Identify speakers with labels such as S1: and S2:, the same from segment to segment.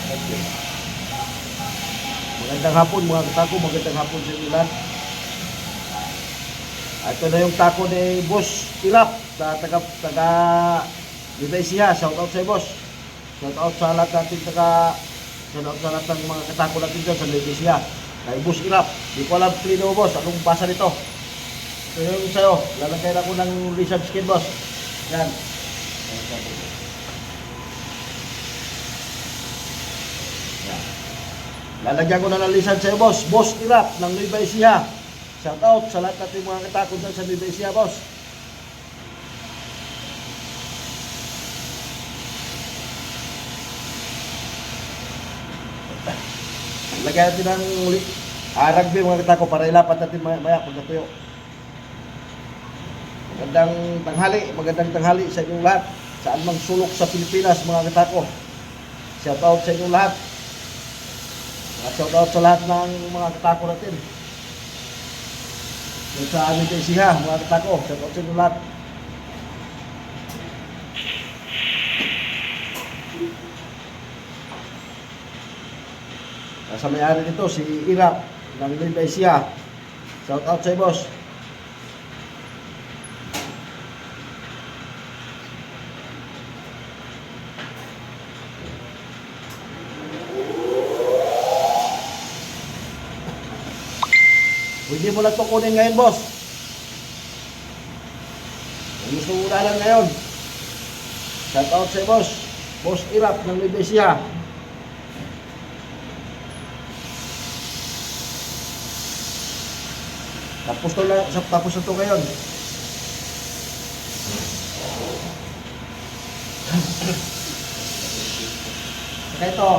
S1: Okay. Magandang hapon mga katako, magandang hapon sa inyo lahat. Ito na yung tako ni Boss Irap, taga Libesia. Shout out sa boss. Shout out sa lahat natin shout out sa lahat ng mga katako natin dyan sa Libesia. Kay Boss Irap. Di ko alam klino boss, anong basa nito. Ito yung sa'yo. Lalagay na ko ng lizard skin boss. Yan. Lalagyan ko na ng lisan sa'yo, boss. Boss Irap ng Nueva Ecija. Shout out sa lahat natin mga katakot dyan sa Nueva Ecija, boss. Lagyan natin ng rugby mga katakot para ilapat natin maya pag natuyo. Magandang tanghali sa inyong lahat. Saan mang sulok sa Pilipinas mga katakot. Shout out sa inyong lahat. Shout out sa lahat ng mga katako natin. Sa amin kay Siha, mga katako. Shout out sa inyo lahat. Sa may-ari nito, si Irap ng Nueva Ecija. Shout out sa iyo, boss. Pwede mo lang ito kunin ngayon, boss. Kung gusto mo unahan ngayon. Shout out sa boss. Boss Irap ng Nueva Ecija. Tapos na ito ngayon. Saka ito.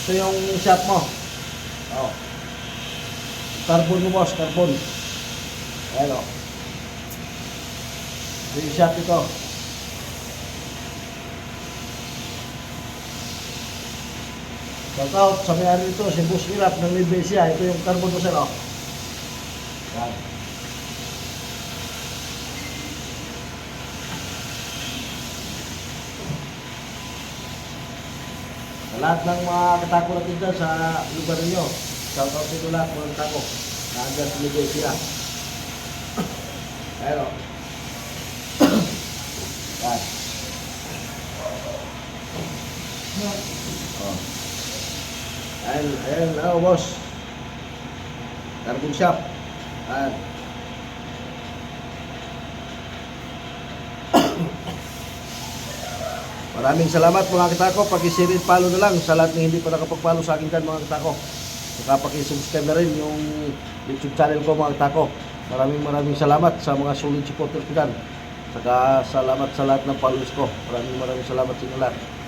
S1: Ito yung shot mo. Oh. Carbon mo boss, carbon. Ayan o. Ito yung shot ito. Shout out sa may-ari nito, si Boss Irap ng Nueva Ecija. Ito yung carbon mo sir o. Yan. Sa lahat ng mga katako natin dyan sa lugar ninyo. Shout out sa ito lahat mga katako. Naandyan sa Nueva Ecija. Ayan o. Yan. Oh. Ayan, ano boss. Carbon shop. Ayan. Maraming salamat mga katako. Pag-share and follow na lang sa lahat ng hindi pa nakapag-follow sa akin dyan mga katako. Saka paki-subscribe na rin yung YouTube channel ko mga katako. Maraming salamat sa mga solid supporter ko dyan. Saka salamat sa lahat ng followers ko. Maraming salamat sa inyo lahat.